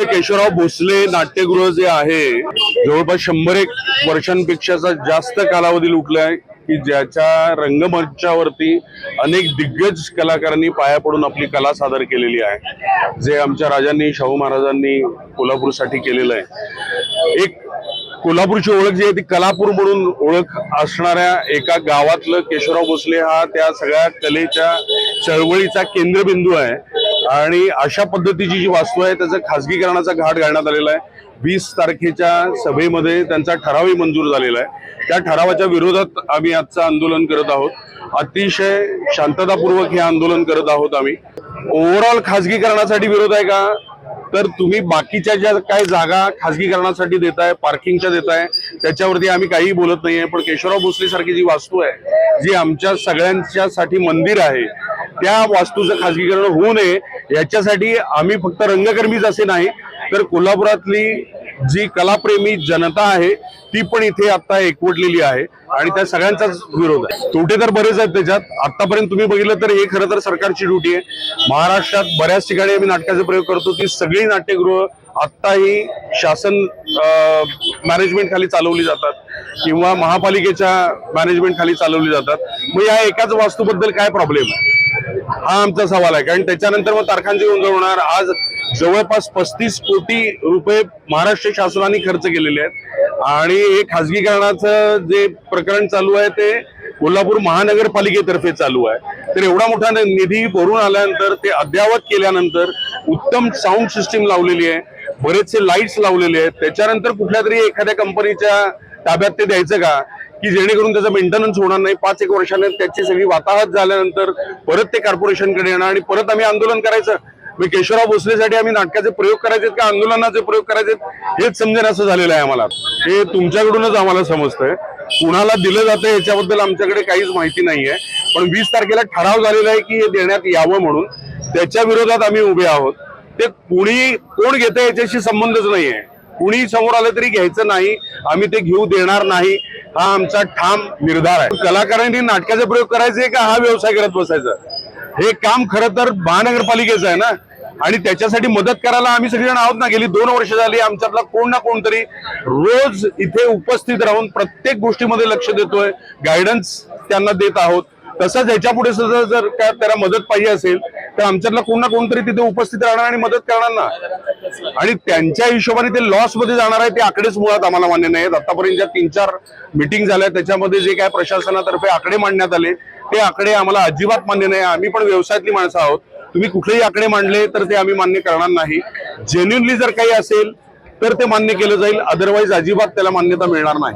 ते केशवराव भोसले नाट्यगृह जे आहे जवळपास 101 वर्षांपेक्षा जास्त कालावधी लुटलाय की ज्याच्या रंगमंचावरती अनेक दिग्गज कलाकारांनी पाया पडून आपली कला सादर केलेली आहे, जे आमच्या राजांनी शाहू महाराजांनी कोल्हापूरसाठी केलेलं आहे। एक कोल्हापूरची ओळख जी आहे ती कलापूर म्हणून ओळख असणाऱ्या एका गावातलं केशवराव भोसले हा त्या सगळ्या कलेच्या चळवळीचा केंद्रबिंदू आहे आणि अशा पद्धतीची जी वास्तू आहे त्याचा खासगीकरणाचा घाट घालण्यात आलेला आहे। 20 तारखेच्या सभेमध्ये त्यांचा ठरावही मंजूर झालेला आहे। त्या ठरावाच्या विरोधात आम्ही आजचं आंदोलन करत आहोत। अतिशय शांततापूर्वक हे आंदोलन करत आहोत। आम्ही ओव्हरऑल खासगीकरणासाठी विरोध आहे का, तर तुम्ही बाकीच्या ज्या काही जागा खासगीकरणासाठी देताय, पार्किंगच्या देताय, त्याच्यावरती आम्ही काही बोलत नाहीये। पण केशवराव भोसले सारखी जी वास्तू आहे जी आमच्या सगळ्यांच्यासाठी मंदिर आहे त्या वास्तूचं खासगीकरण होऊ नये याच्यासाठी आम्ही फक्त रंगकर्मीच असे नाही तर कोल्हापुरातली जी कलाप्रेमी जनता आहे ती पण इथे आता एकवटलेली आहे आणि त्या सगळ्यांचाच विरोध आहे। तोटे तर बरेच आहेत त्याच्यात। आतापर्यंत तुम्ही बघितलं तर हे खरं तर सरकारची ड्युटी आहे। महाराष्ट्रात बऱ्याच ठिकाणी आम्ही नाटकाचे प्रयोग करतो, ती सगळी नाट्यगृह आत्ताही शासन मॅनेजमेंट खाली चालवली जातात किंवा महापालिकेच्या मॅनेजमेंट खाली चालवली जातात। मग या एकाच वास्तूबद्दल काय प्रॉब्लेम आहे हा आमचा सवाल आहे। कारण त्याच्यानंतर मग तारखांची गोंधळ होणार। आज जवळपास 35 कोटी रुपये महाराष्ट्र शासनाने खर्च केलेले आहेत आणि हे खासगीकरणाचं जे प्रकरण चालू आहे ते कोल्हापूर महानगरपालिकेतर्फे चालू आहे। तर एवढा मोठा निधी भरून आल्यानंतर ते अद्ययावत केल्यानंतर उत्तम साऊंड सिस्टीम लावलेली आहे, बरेचसे लाईट्स लावलेले आहेत, त्याच्यानंतर कुठल्या तरी एखाद्या कंपनीच्या ताब्यात ते द्यायचं का की जेणेकरून त्याचा मेंटेनन्स होणार नाही। 5-1 वर्षाने त्याची सगळी वाताहत झाल्यानंतर परत ते कॉर्पोरेशनकडे येणार आणि परत आम्ही आंदोलन करायचं। मी केशवराव भोसलेसाठी आम्ही नाटकाचे प्रयोग करायचे का आंदोलनाचे प्रयोग करायचे हेच समजेन असं झालेलं आहे आम्हाला। हे तुमच्याकडूनच आम्हाला समजतंय, कुणाला दिलं जातं याच्याबद्दल आमच्याकडे काहीच माहिती नाहीये। पण 20 तारखेला ठराव झालेला आहे की हे देण्यात यावं म्हणून, त्याच्या विरोधात आम्ही उभे आहोत। ते कोण घेतं याच्याशी संबंधच नाहीये। कुणी समोर आलं तरी घ्यायचं नाही, आम्ही ते घेऊ देणार नाही हा आमचा ठाम निर्धार आहे। कलाकारांनी नाटकाचे प्रयोग करायचे का हा व्यवसाय करत बसायचा, हे काम खरं तर महानगरपालिकेचं आहे ना आणि त्याच्यासाठी मदत करायला आम्ही सगळेजण आहोत ना। गेली 2 वर्ष झाली आमच्यातला कोण ना कोणतरी रोज इथे उपस्थित राहून प्रत्येक गोष्टीमध्ये लक्ष देतोय, गायडन्स त्यांना देत आहोत। तसंच ह्याच्या पुढे जर काय त्याला मदत पाहिजे असेल तर आमच्यातला कोण ना कोणतरी तिथे उपस्थित राहणार आणि मदत करणार ना। आणि त्यांच्या हिशोबाने ते लॉस मध्ये जाणार आहे ते आकडेच मुळात आम्हाला मान्य नाहीत। आतापर्यंत ज्या 3-4 मीटिंग झाल्या त्याच्यामध्ये जे काय प्रशासनातर्फे आकडे मांडण्यात आले ते आकडे आम्हाला अजिबात मान्य नाही। आम्ही पण व्यवसायातली माणसं आहोत, तुम्ही कुठलेही आकडे मांडले तर ते आम्ही मान्य करणार नाही। जेन्युइनली जर काही असेल तर ते मान्य केलं जाईल, अदरवाईज अजिबात त्याला मान्यता मिळणार नाही।